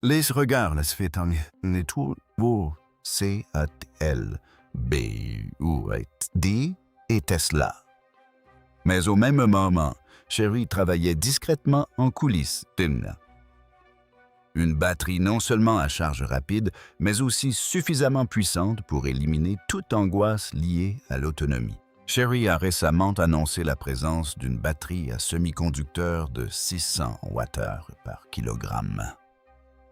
Les regards les fêtang les turbo CATL, BYD et Tesla. Mais au même moment, Chery travaillait discrètement en coulisses une batterie non seulement à charge rapide, mais aussi suffisamment puissante pour éliminer toute angoisse liée à l'autonomie. Chery a récemment annoncé la présence d'une batterie à semi-conducteur de 600 Wh par kilogramme.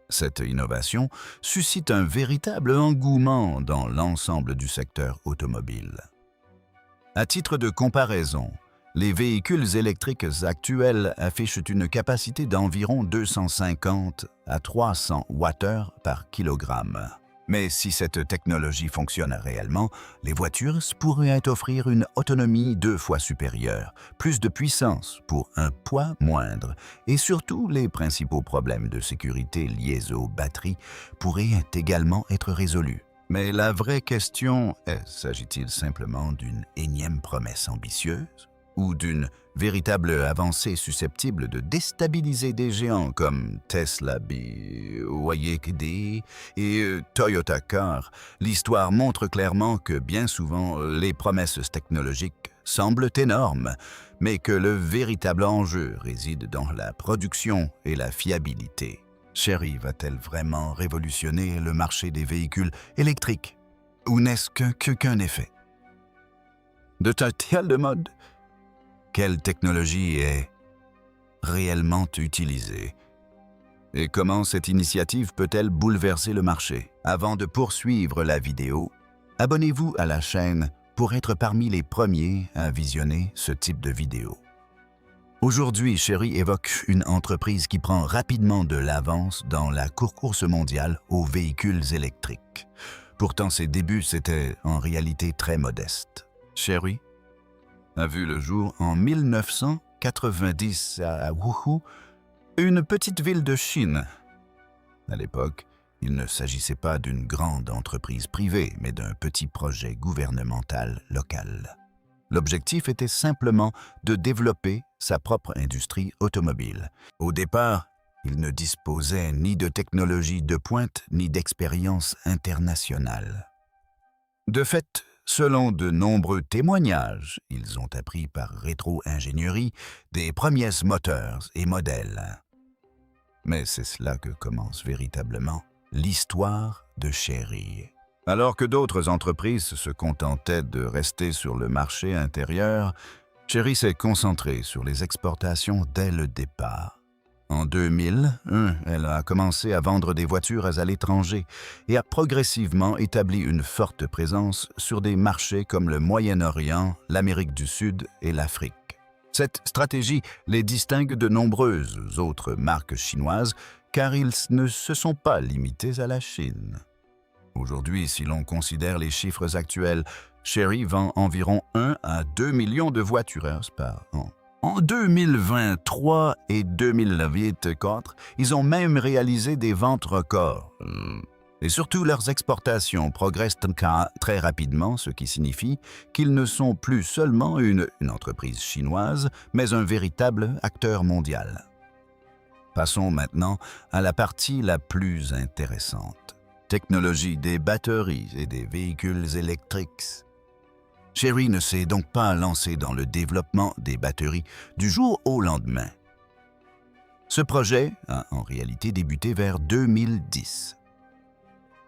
Cette innovation suscite un véritable engouement dans l'ensemble du secteur automobile. À titre de comparaison, les véhicules électriques actuels affichent une capacité d'environ 250 à 300 Wh par kilogramme. Mais si cette technologie fonctionne réellement, les voitures pourraient offrir une autonomie 2 fois supérieure, plus de puissance pour un poids moindre, et surtout les principaux problèmes de sécurité liés aux batteries pourraient également être résolus. Mais la vraie question est, s'agit-il simplement d'une énième promesse ambitieuse ou d'une véritable avancée susceptible de déstabiliser des géants comme Tesla, BYD et Toyota Car? L'histoire montre clairement que bien souvent, les promesses technologiques semblent énormes, mais que le véritable enjeu réside dans la production et la fiabilité. Chery va-t-elle vraiment révolutionner le marché des véhicules électriques? Ou n'est-ce qu'un effet? De tel mode? Quelle technologie est réellement utilisée? Et comment cette initiative peut-elle bouleverser le marché? Avant de poursuivre la vidéo, abonnez-vous à la chaîne pour être parmi les premiers à visionner ce type de vidéo. Aujourd'hui, Chery évoque une entreprise qui prend rapidement de l'avance dans la course mondiale aux véhicules électriques. Pourtant, ses débuts étaient en réalité très modestes. Chery a vu le jour en 1990 à Wuhu, une petite ville de Chine. À l'époque, il ne s'agissait pas d'une grande entreprise privée, mais d'un petit projet gouvernemental local. L'objectif était simplement de développer sa propre industrie automobile. Au départ, il ne disposait ni de technologie de pointe ni d'expérience internationale. De fait, selon de nombreux témoignages, ils ont appris par rétro-ingénierie des premiers moteurs et modèles. Mais c'est là que commence véritablement l'histoire de Chery. Alors que d'autres entreprises se contentaient de rester sur le marché intérieur, Chery s'est concentrée sur les exportations dès le départ. En 2001, elle a commencé à vendre des voitures à l'étranger et a progressivement établi une forte présence sur des marchés comme le Moyen-Orient, l'Amérique du Sud et l'Afrique. Cette stratégie les distingue de nombreuses autres marques chinoises car ils ne se sont pas limités à la Chine. Aujourd'hui, si l'on considère les chiffres actuels, Chery vend environ 1 à 2 millions de voitures par an. En 2023 et 2024, ils ont même réalisé des ventes records. Et surtout, leurs exportations progressent très rapidement, ce qui signifie qu'ils ne sont plus seulement une entreprise chinoise, mais un véritable acteur mondial. Passons maintenant à la partie la plus intéressante. Technologie des batteries et des véhicules électriques. Chery ne s'est donc pas lancé dans le développement des batteries du jour au lendemain. Ce projet a en réalité débuté vers 2010.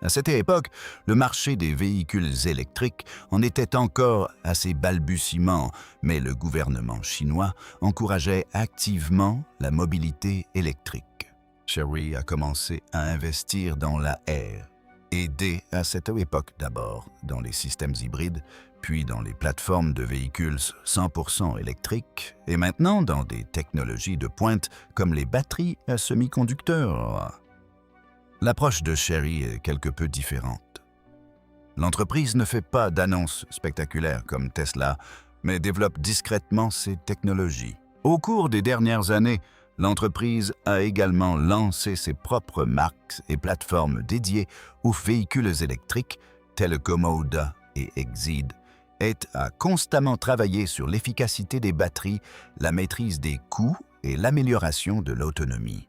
À cette époque, le marché des véhicules électriques en était encore à ses balbutiements, mais le gouvernement chinois encourageait activement la mobilité électrique. Chery a commencé à investir dans la R, et dès à cette époque d'abord dans les systèmes hybrides, puis dans les plateformes de véhicules 100% électriques, et maintenant dans des technologies de pointe comme les batteries à semi-conducteurs. L'approche de Chery est quelque peu différente. L'entreprise ne fait pas d'annonces spectaculaires comme Tesla, mais développe discrètement ses technologies. Au cours des dernières années, l'entreprise a également lancé ses propres marques et plateformes dédiées aux véhicules électriques tels que Moda et Exeed, et a constamment travaillé sur l'efficacité des batteries, la maîtrise des coûts et l'amélioration de l'autonomie.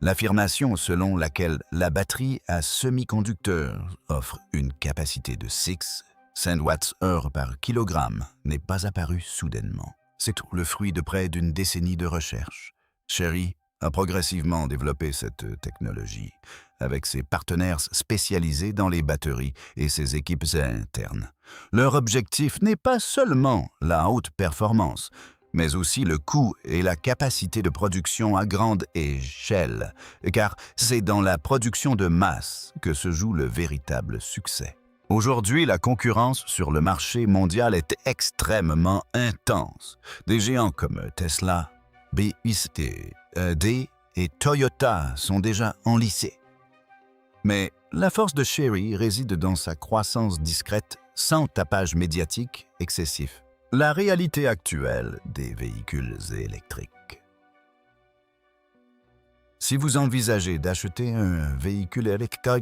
L'affirmation selon laquelle la batterie à semi-conducteur offre une capacité de 600 watts-heure par kilogramme n'est pas apparue soudainement. C'est le fruit de près d'une décennie de recherche. Chery a progressivement développé cette technologie avec ses partenaires spécialisés dans les batteries et ses équipes internes. Leur objectif n'est pas seulement la haute performance, mais aussi le coût et la capacité de production à grande échelle, car c'est dans la production de masse que se joue le véritable succès. Aujourd'hui, la concurrence sur le marché mondial est extrêmement intense. Des géants comme Tesla, BYD et Toyota sont déjà enlacés. Mais la force de Chery réside dans sa croissance discrète sans tapage médiatique excessif. La réalité actuelle des véhicules électriques. Si vous envisagez d'acheter un véhicule électrique,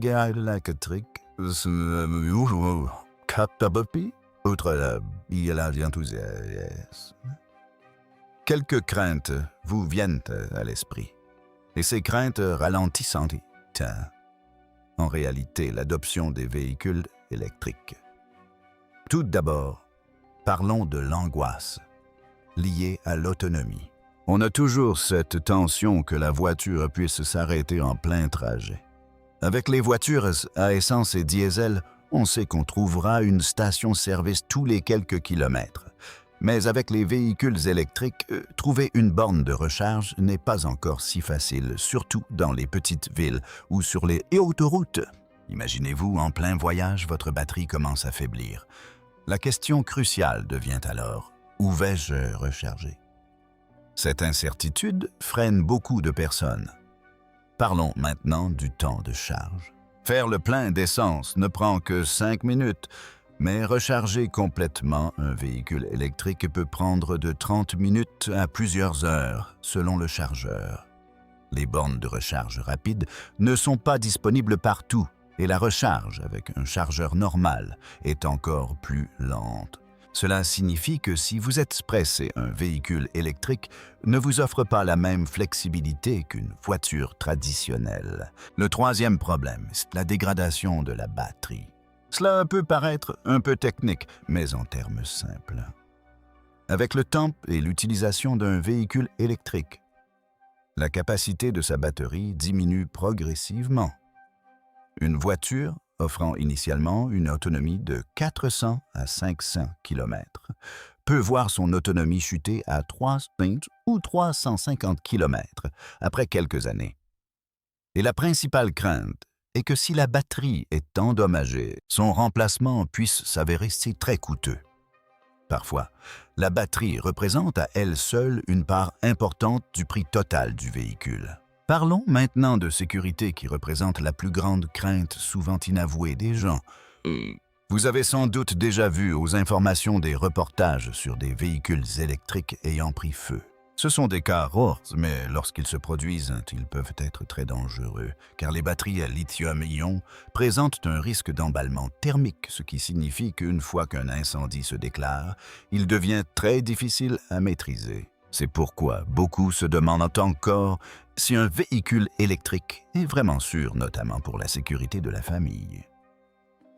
quelques craintes vous viennent à l'esprit, et ces craintes ralentissent en réalité l'adoption des véhicules électriques. Tout d'abord, parlons de l'angoisse liée à l'autonomie. On a toujours cette tension que la voiture puisse s'arrêter en plein trajet. Avec les voitures à essence et diesel, on sait qu'on trouvera une station-service tous les quelques kilomètres. Mais avec les véhicules électriques, trouver une borne de recharge n'est pas encore si facile, surtout dans les petites villes ou sur les autoroutes. Imaginez-vous, en plein voyage, votre batterie commence à faiblir. La question cruciale devient alors, où vais-je recharger? Cette incertitude freine beaucoup de personnes. Parlons maintenant du temps de charge. Faire le plein d'essence ne prend que 5 minutes, mais recharger complètement un véhicule électrique peut prendre de 30 minutes à plusieurs heures, selon le chargeur. Les bornes de recharge rapide ne sont pas disponibles partout, et la recharge avec un chargeur normal est encore plus lente. Cela signifie que si vous êtes pressé, un véhicule électrique ne vous offre pas la même flexibilité qu'une voiture traditionnelle. Le troisième problème, c'est la dégradation de la batterie. Cela peut paraître un peu technique, mais en termes simples. Avec le temps et l'utilisation d'un véhicule électrique, la capacité de sa batterie diminue progressivement. Une voiture offrant initialement une autonomie de 400 à 500 km, peut voir son autonomie chuter à 300 ou 350 km après quelques années. Et la principale crainte est que si la batterie est endommagée, son remplacement puisse s'avérer très coûteux. Parfois, la batterie représente à elle seule une part importante du prix total du véhicule. Parlons maintenant de sécurité qui représente la plus grande crainte souvent inavouée des gens. Vous avez sans doute déjà vu aux informations des reportages sur des véhicules électriques ayant pris feu. Ce sont des cas rares, mais lorsqu'ils se produisent, ils peuvent être très dangereux, car les batteries à lithium-ion présentent un risque d'emballement thermique, ce qui signifie qu'une fois qu'un incendie se déclare, il devient très difficile à maîtriser. C'est pourquoi beaucoup se demandent encore si un véhicule électrique est vraiment sûr, notamment pour la sécurité de la famille.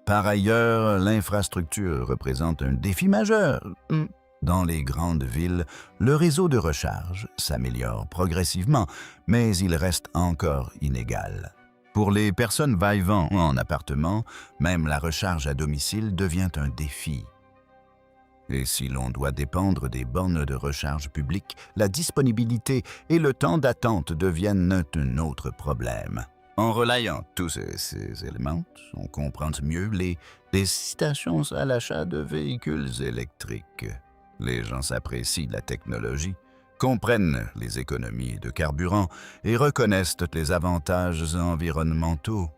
Par ailleurs, l'infrastructure représente un défi majeur. Dans les grandes villes, le réseau de recharge s'améliore progressivement, mais il reste encore inégal. Pour les personnes vivant en appartement, même la recharge à domicile devient un défi. Et si l'on doit dépendre des bornes de recharge publiques, la disponibilité et le temps d'attente deviennent un autre problème. En relayant tous ces éléments, on comprend mieux les incitations à l'achat de véhicules électriques. Les gens s'apprécient la technologie, comprennent les économies de carburant et reconnaissent les avantages environnementaux.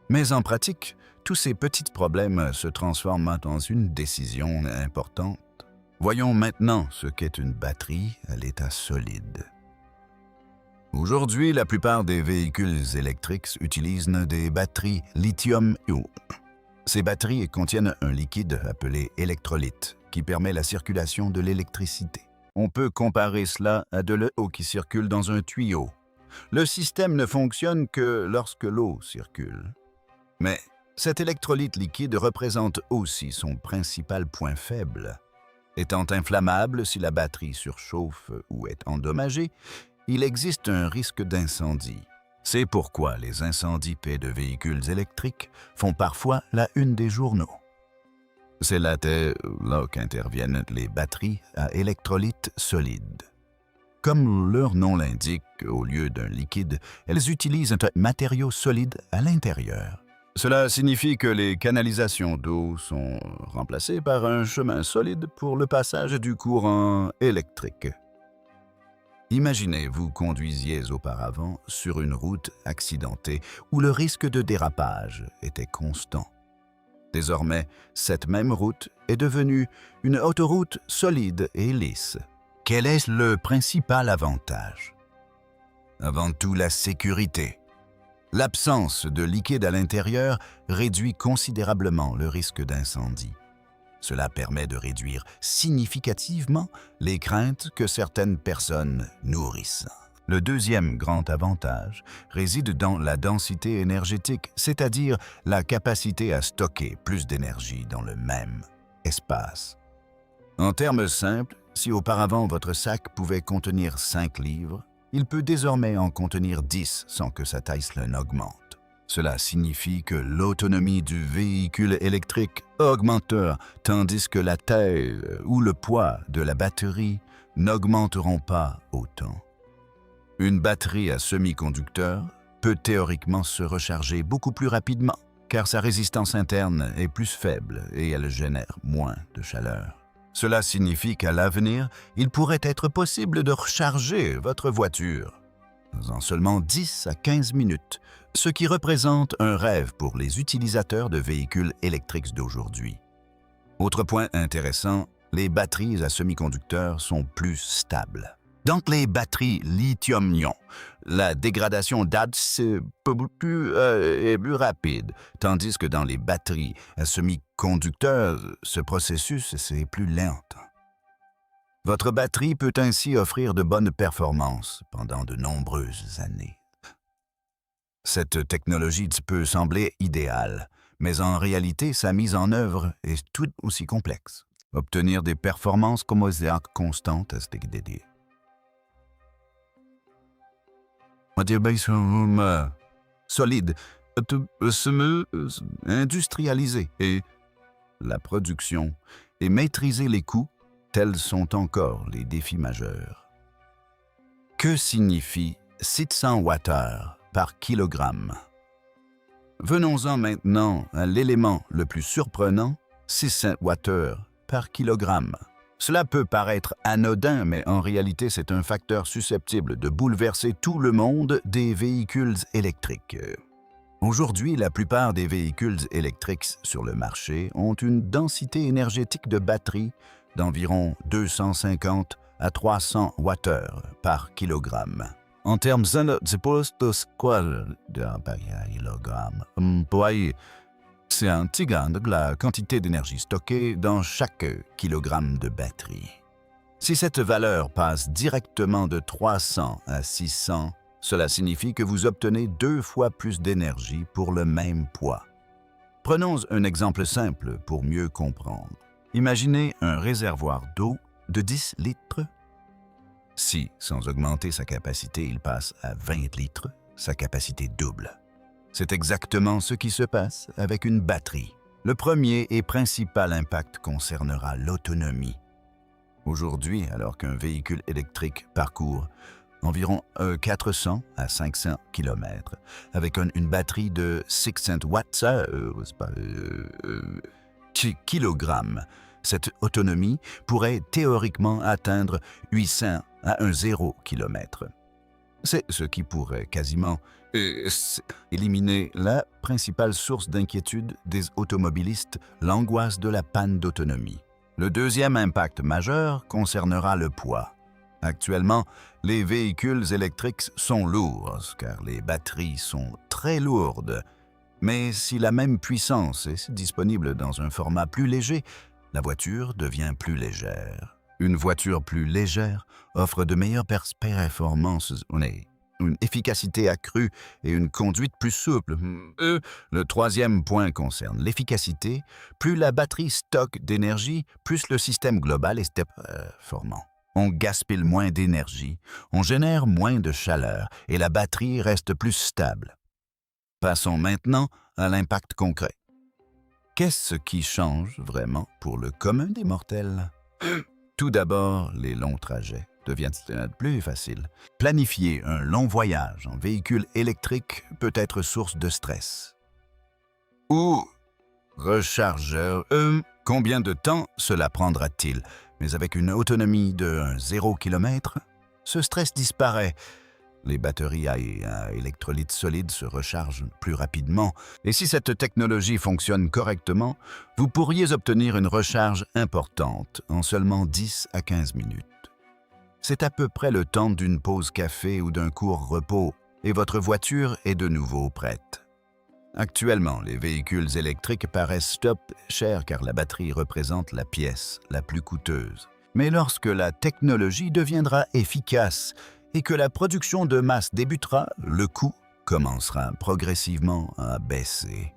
Mais en pratique, tous ces petits problèmes se transforment dans une décision importante. Voyons maintenant ce qu'est une batterie à l'état solide. Aujourd'hui, la plupart des véhicules électriques utilisent des batteries lithium-ion. Ces batteries contiennent un liquide appelé électrolyte qui permet la circulation de l'électricité. On peut comparer cela à de l'eau qui circule dans un tuyau. Le système ne fonctionne que lorsque l'eau circule. Mais cet électrolyte liquide représente aussi son principal point faible. Étant inflammable si la batterie surchauffe ou est endommagée, il existe un risque d'incendie. C'est pourquoi les incendies de véhicules électriques font parfois la une des journaux. C'est là qu'interviennent les batteries à électrolyte solide. Comme leur nom l'indique, au lieu d'un liquide, elles utilisent un matériau solide à l'intérieur. Cela signifie que les canalisations d'eau sont remplacées par un chemin solide pour le passage du courant électrique. Imaginez, vous conduisiez auparavant sur une route accidentée où le risque de dérapage était constant. Désormais, cette même route est devenue une autoroute solide et lisse. Quel est le principal avantage? Avant tout, la sécurité. L'absence de liquide à l'intérieur réduit considérablement le risque d'incendie. Cela permet de réduire significativement les craintes que certaines personnes nourrissent. Le deuxième grand avantage réside dans la densité énergétique, c'est-à-dire la capacité à stocker plus d'énergie dans le même espace. En termes simples, si auparavant votre sac pouvait contenir 5 livres, il peut désormais en contenir 10 sans que sa taille n'augmente. Cela signifie que l'autonomie du véhicule électrique augmente, tandis que la taille ou le poids de la batterie n'augmenteront pas autant. Une batterie à semi-conducteur peut théoriquement se recharger beaucoup plus rapidement, car sa résistance interne est plus faible et elle génère moins de chaleur. Cela signifie qu'à l'avenir, il pourrait être possible de recharger votre voiture en seulement 10 à 15 minutes, ce qui représente un rêve pour les utilisateurs de véhicules électriques d'aujourd'hui. Autre point intéressant, les batteries à semi-conducteurs sont plus stables. Dans les batteries lithium-ion, la dégradation d'ADS est plus rapide, tandis que dans les batteries à semi-conducteurs, ce processus est plus lent. Votre batterie peut ainsi offrir de bonnes performances pendant de nombreuses années. Cette technologie peut sembler idéale, mais en réalité, sa mise en œuvre est tout aussi complexe. Obtenir des performances constantes est difficile. Solide, industrialisé et la production et maîtriser les coûts, tels sont encore les défis majeurs. Que signifie 600 Wh par kilogramme? Venons-en maintenant à l'élément le plus surprenant, 600 Wh par kilogramme. Cela peut paraître anodin, mais en réalité, c'est un facteur susceptible de bouleverser tout le monde des véhicules électriques. Aujourd'hui, la plupart des véhicules électriques sur le marché ont une densité énergétique de batterie d'environ 250 à 300 Wh par kilogramme. En termes de c'est un tiers de la quantité d'énergie stockée dans chaque kilogramme de batterie. Si cette valeur passe directement de 300 à 600, cela signifie que vous obtenez 2 fois plus d'énergie pour le même poids. Prenons un exemple simple pour mieux comprendre. Imaginez un réservoir d'eau de 10 litres. Si, sans augmenter sa capacité, il passe à 20 litres, sa capacité double. C'est exactement ce qui se passe avec une batterie. Le premier et principal impact concernera l'autonomie. Aujourd'hui, alors qu'un véhicule électrique parcourt environ 400 à 500 km avec une batterie de 600 watts kilogrammes, cette autonomie pourrait théoriquement atteindre 800 à 0 km. C'est ce qui pourrait quasiment éliminer la principale source d'inquiétude des automobilistes, l'angoisse de la panne d'autonomie. Le deuxième impact majeur concernera le poids. Actuellement, les véhicules électriques sont lourds car les batteries sont très lourdes. Mais si la même puissance est disponible dans un format plus léger, la voiture devient plus légère. Une voiture plus légère offre de meilleures performances une efficacité accrue et une conduite plus souple. Le troisième point concerne l'efficacité. Plus la batterie stocke d'énergie, plus le système global est performant. On gaspille moins d'énergie, on génère moins de chaleur et la batterie reste plus stable. Passons maintenant à l'impact concret. Qu'est-ce qui change vraiment pour le commun des mortels? Tout d'abord, les longs trajets deviennent plus faciles. Planifier un long voyage en véhicule électrique peut être source de stress. Ou rechargeur. Combien de temps cela prendra-t-il? Mais avec une autonomie de 0 km, ce stress disparaît. Les batteries à électrolyte solide se rechargent plus rapidement. Et si cette technologie fonctionne correctement, vous pourriez obtenir une recharge importante en seulement 10 à 15 minutes. C'est à peu près le temps d'une pause café ou d'un court repos, et votre voiture est de nouveau prête. Actuellement, les véhicules électriques paraissent chers car la batterie représente la pièce la plus coûteuse. Mais lorsque la technologie deviendra efficace et que la production de masse débutera, le coût commencera progressivement à baisser.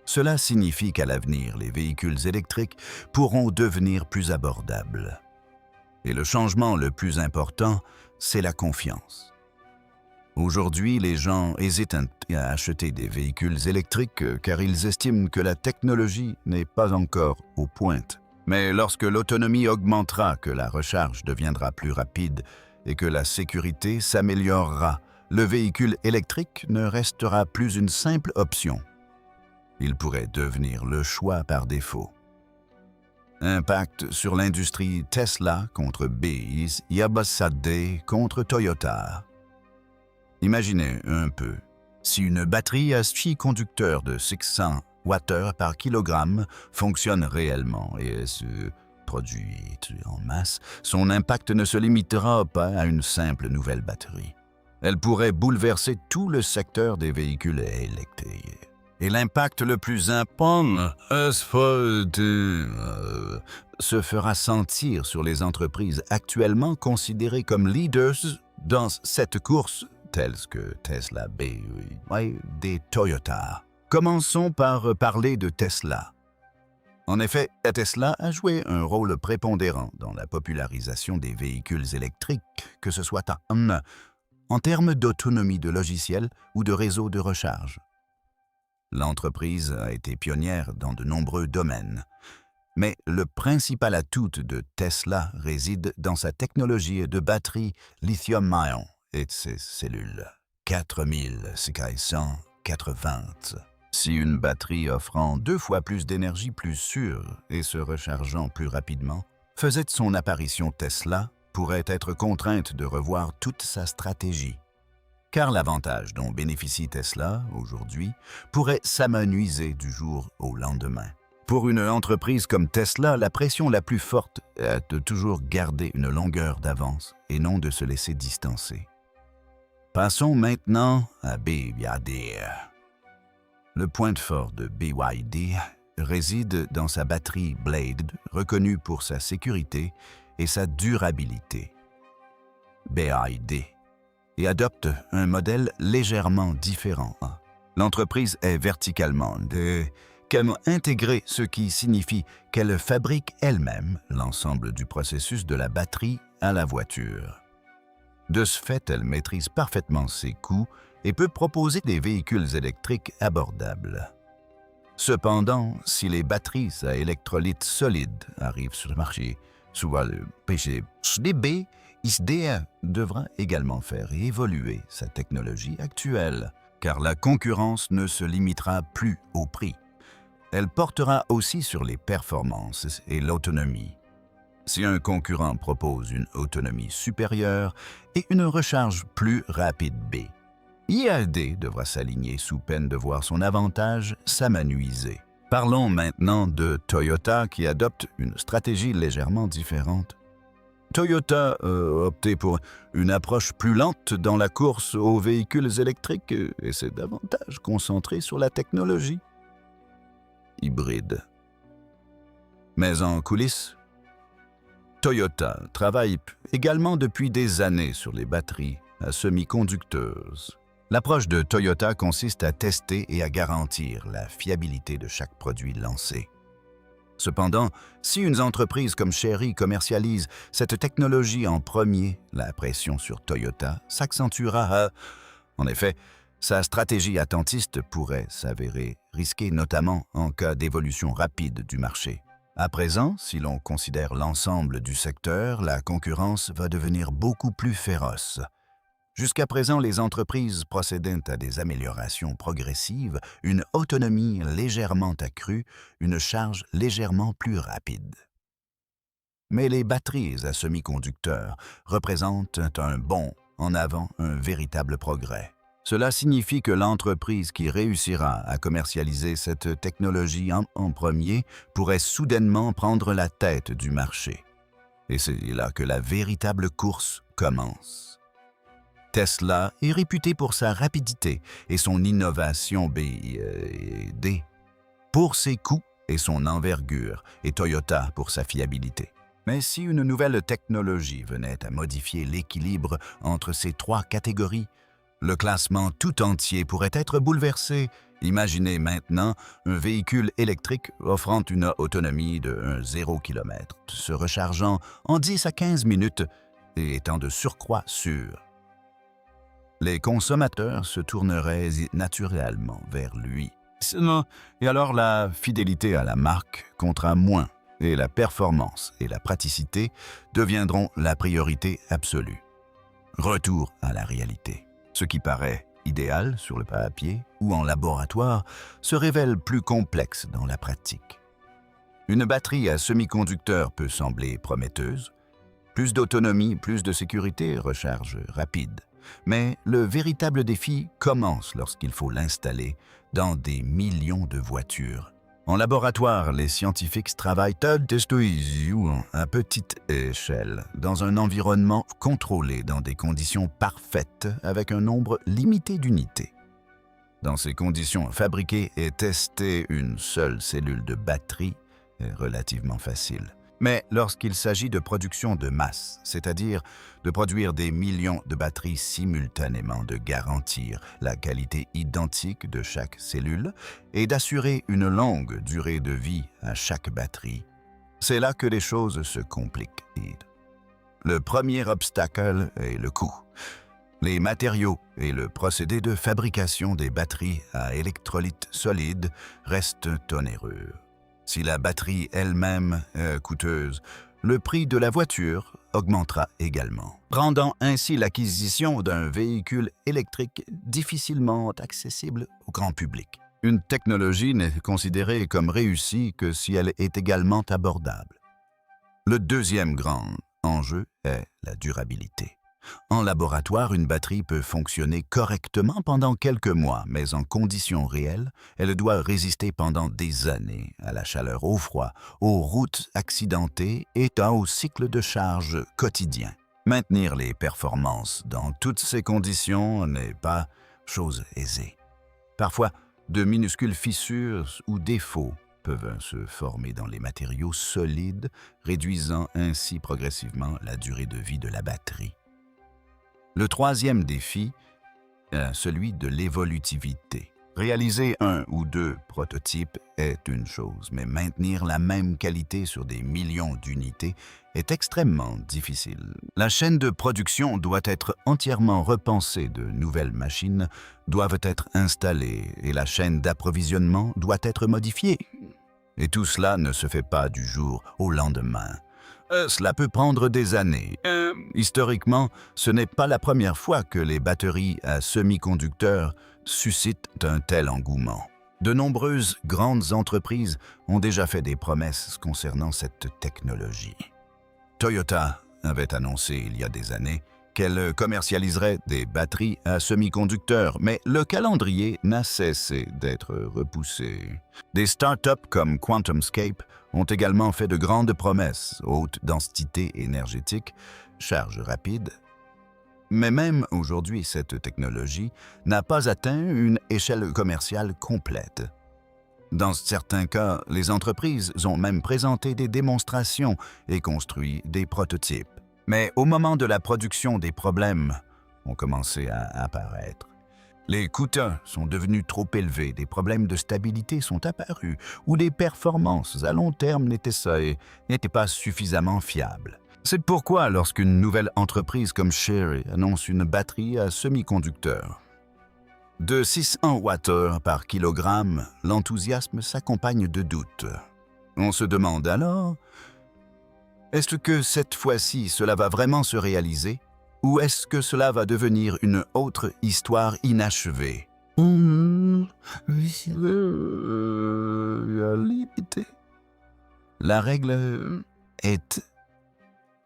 Cela signifie qu'à l'avenir, les véhicules électriques pourront devenir plus abordables. Et le changement le plus important, c'est la confiance. Aujourd'hui, les gens hésitent à acheter des véhicules électriques car ils estiment que la technologie n'est pas encore aux pointes. Mais lorsque l'autonomie augmentera, que la recharge deviendra plus rapide et que la sécurité s'améliorera, le véhicule électrique ne restera plus une simple option. Il pourrait devenir le choix par défaut. Impact sur l'industrie Tesla contre BYD contre Toyota. Imaginez un peu, si une batterie à 6 conducteurs de 600 Wh par kilogramme fonctionne réellement et se produit en masse, son impact ne se limitera pas à une simple nouvelle batterie. Elle pourrait bouleverser tout le secteur des véhicules électriques. Et l'impact le plus important se fera sentir sur les entreprises actuellement considérées comme leaders dans cette course, telles que Tesla, BYD et Toyota. Commençons par parler de Tesla. En effet, Tesla a joué un rôle prépondérant dans la popularisation des véhicules électriques, que ce soit en termes d'autonomie de logiciel ou de réseau de recharge. L'entreprise a été pionnière dans de nombreux domaines. Mais le principal atout de Tesla réside dans sa technologie de batterie lithium-ion et ses cellules 4680. Si une batterie offrant 2 fois plus d'énergie plus sûre et se rechargeant plus rapidement faisait son apparition, Tesla pourrait être contrainte de revoir toute sa stratégie. Car l'avantage dont bénéficie Tesla aujourd'hui pourrait s'amenuiser du jour au lendemain. Pour une entreprise comme Tesla, la pression la plus forte est de toujours garder une longueur d'avance et non de se laisser distancer. Passons maintenant à BYD. Le point fort de BYD réside dans sa batterie Blade, reconnue pour sa sécurité et sa durabilité. BYD et adopte un modèle légèrement différent. L'entreprise est verticalement intégrée, ce qui signifie qu'elle fabrique elle-même l'ensemble du processus de la batterie à la voiture. De ce fait, elle maîtrise parfaitement ses coûts et peut proposer des véhicules électriques abordables. Cependant, si les batteries à électrolyte solide arrivent sur le marché, soit le PCB, ISDA devra également faire évoluer sa technologie actuelle, car la concurrence ne se limitera plus au prix. Elle portera aussi sur les performances et l'autonomie. Si un concurrent propose une autonomie supérieure et une recharge plus rapide BYD devra s'aligner sous peine de voir son avantage s'amenuiser. Parlons maintenant de Toyota qui adopte une stratégie légèrement différente. Toyota a opté pour une approche plus lente dans la course aux véhicules électriques et s'est davantage concentré sur la technologie hybride. Mais en coulisses, Toyota travaille également depuis des années sur les batteries à semi-conducteuses. L'approche de Toyota consiste à tester et à garantir la fiabilité de chaque produit lancé. Cependant, si une entreprise comme Chery commercialise cette technologie en premier, la pression sur Toyota s'accentuera. En effet, sa stratégie attentiste pourrait s'avérer risquée, notamment en cas d'évolution rapide du marché. À présent, si l'on considère l'ensemble du secteur, la concurrence va devenir beaucoup plus féroce. Jusqu'à présent, les entreprises procédaient à des améliorations progressives, une autonomie légèrement accrue, une charge légèrement plus rapide. Mais les batteries à semi-conducteurs représentent un bond en avant, un véritable progrès. Cela signifie que l'entreprise qui réussira à commercialiser cette technologie en premier pourrait soudainement prendre la tête du marché. Et c'est là que la véritable course commence. Tesla est réputé pour sa rapidité et son innovation BID, pour ses coûts et son envergure, et Toyota pour sa fiabilité. Mais si une nouvelle technologie venait à modifier l'équilibre entre ces trois catégories, le classement tout entier pourrait être bouleversé. Imaginez maintenant un véhicule électrique offrant une autonomie de 0 km, se rechargeant en 10 à 15 minutes et étant de surcroît sûr. Les consommateurs se tourneraient naturellement vers lui. Et alors la fidélité à la marque comptera moins et la performance et la praticité deviendront la priorité absolue. Retour à la réalité. Ce qui paraît idéal sur le papier ou en laboratoire se révèle plus complexe dans la pratique. Une batterie à semi-conducteur peut sembler prometteuse. Plus d'autonomie, plus de sécurité, recharge rapide. Mais le véritable défi commence lorsqu'il faut l'installer dans des millions de voitures. En laboratoire, les scientifiques travaillent à petite échelle, dans un environnement contrôlé, dans des conditions parfaites, avec un nombre limité d'unités. Dans ces conditions, fabriquer et tester une seule cellule de batterie est relativement facile. Mais lorsqu'il s'agit de production de masse, c'est-à-dire de produire des millions de batteries simultanément, de garantir la qualité identique de chaque cellule et d'assurer une longue durée de vie à chaque batterie, c'est là que les choses se compliquent. Le premier obstacle est le coût. Les matériaux et le procédé de fabrication des batteries à électrolyte solide restent onéreux. Si la batterie elle-même est coûteuse, le prix de la voiture augmentera également, rendant ainsi l'acquisition d'un véhicule électrique difficilement accessible au grand public. Une technologie n'est considérée comme réussie que si elle est également abordable. Le deuxième grand enjeu est la durabilité. En laboratoire, une batterie peut fonctionner correctement pendant quelques mois, mais en conditions réelles, elle doit résister pendant des années à la chaleur, au froid, aux routes accidentées et au cycle de charge quotidien. Maintenir les performances dans toutes ces conditions n'est pas chose aisée. Parfois, de minuscules fissures ou défauts peuvent se former dans les matériaux solides, réduisant ainsi progressivement la durée de vie de la batterie. Le troisième défi est celui de l'évolutivité. Réaliser un ou deux prototypes est une chose, mais maintenir la même qualité sur des millions d'unités est extrêmement difficile. La chaîne de production doit être entièrement repensée, de nouvelles machines doivent être installées et la chaîne d'approvisionnement doit être modifiée. Et tout cela ne se fait pas du jour au lendemain. Cela peut prendre des années. Historiquement, ce n'est pas la première fois que les batteries à semi-conducteurs suscitent un tel engouement. De nombreuses grandes entreprises ont déjà fait des promesses concernant cette technologie. Toyota avait annoncé il y a des années qu'elle commercialiserait des batteries à semi-conducteurs, mais le calendrier n'a cessé d'être repoussé. Des startups comme QuantumScape ont également fait de grandes promesses, haute densité énergétique, charge rapide. Mais même aujourd'hui, cette technologie n'a pas atteint une échelle commerciale complète. Dans certains cas, les entreprises ont même présenté des démonstrations et construit des prototypes. Mais au moment de la production, des problèmes ont commencé à apparaître. Les coûts sont devenus trop élevés, des problèmes de stabilité sont apparus, ou les performances à long terme n'étaient pas suffisamment fiables. C'est pourquoi lorsqu'une nouvelle entreprise comme Chery annonce une batterie à semi-conducteurs de 600 Wh par kilogramme, l'enthousiasme s'accompagne de doutes. On se demande alors, est-ce que cette fois-ci cela va vraiment se réaliser? Ou est-ce que cela va devenir une autre histoire inachevée? La règle est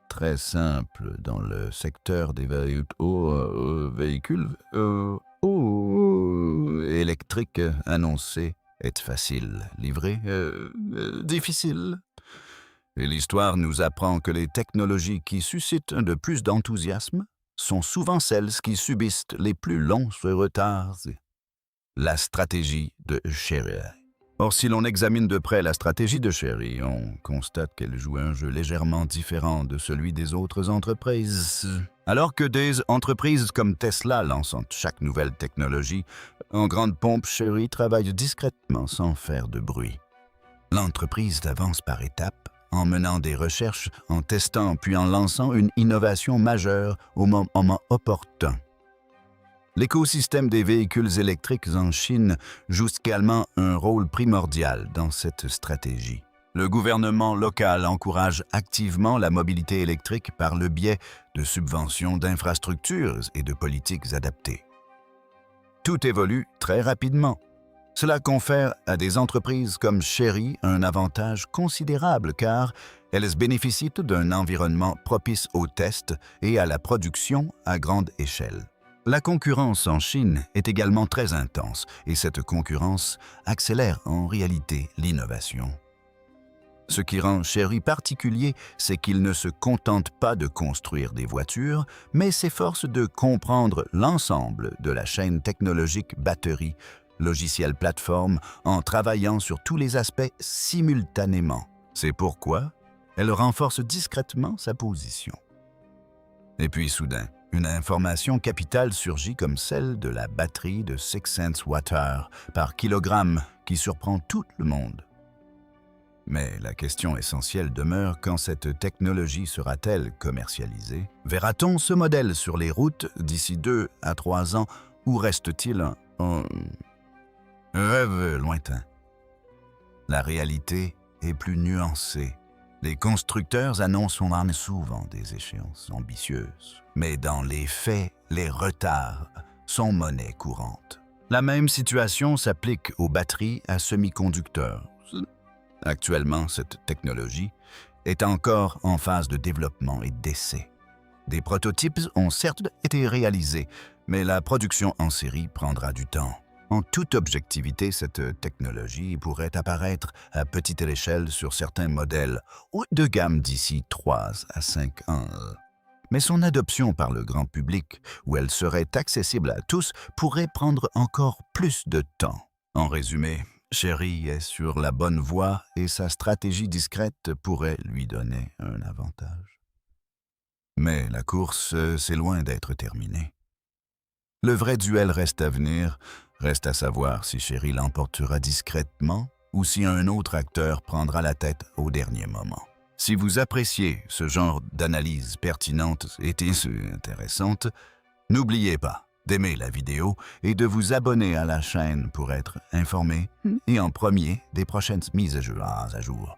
très simple dans le secteur des véhicules électriques. Annoncer est facile, livrer difficile. Et l'histoire nous apprend que les technologies qui suscitent le plus d'enthousiasme sont souvent celles qui subissent les plus longs retards. La stratégie de Chery. Or, si l'on examine de près la stratégie de Chery, on constate qu'elle joue un jeu légèrement différent de celui des autres entreprises. Alors que des entreprises comme Tesla lancent chaque nouvelle technologie, en grande pompe, Chery travaille discrètement sans faire de bruit. L'entreprise avance par étapes, en menant des recherches, en testant puis en lançant une innovation majeure au moment opportun. L'écosystème des véhicules électriques en Chine joue également un rôle primordial dans cette stratégie. Le gouvernement local encourage activement la mobilité électrique par le biais de subventions d'infrastructures et de politiques adaptées. Tout évolue très rapidement. Cela confère à des entreprises comme Chery un avantage considérable car elles bénéficient d'un environnement propice aux tests et à la production à grande échelle. La concurrence en Chine est également très intense et cette concurrence accélère en réalité l'innovation. Ce qui rend Chery particulier, c'est qu'il ne se contente pas de construire des voitures, mais s'efforce de comprendre l'ensemble de la chaîne technologique batterie, logiciel plateforme, en travaillant sur tous les aspects simultanément. C'est pourquoi elle renforce discrètement sa position. Et puis soudain, une information capitale surgit comme celle de la batterie de 600 Wh par kilogramme qui surprend tout le monde. Mais la question essentielle demeure: quand cette technologie sera-t-elle commercialisée? Verra-t-on ce modèle sur les routes d'ici 2 à 3 ans ou reste-t-il un rêve lointain? La réalité est plus nuancée. Les constructeurs annoncent souvent des échéances ambitieuses, mais dans les faits, les retards sont monnaie courante. La même situation s'applique aux batteries à semi-conducteurs. Actuellement, cette technologie est encore en phase de développement et d'essai. Des prototypes ont certes été réalisés, mais la production en série prendra du temps. En toute objectivité, cette technologie pourrait apparaître à petite échelle sur certains modèles haut de gamme d'ici 3 à 5 ans. Mais son adoption par le grand public, où elle serait accessible à tous, pourrait prendre encore plus de temps. En résumé, Chery est sur la bonne voie et sa stratégie discrète pourrait lui donner un avantage. Mais la course, c'est loin d'être terminée. Le vrai duel reste à venir. Reste à savoir si Chery l'emportera discrètement ou si un autre acteur prendra la tête au dernier moment. Si vous appréciez ce genre d'analyse pertinente et intéressante, n'oubliez pas d'aimer la vidéo et de vous abonner à la chaîne pour être informé et en premier des prochaines mises à jour.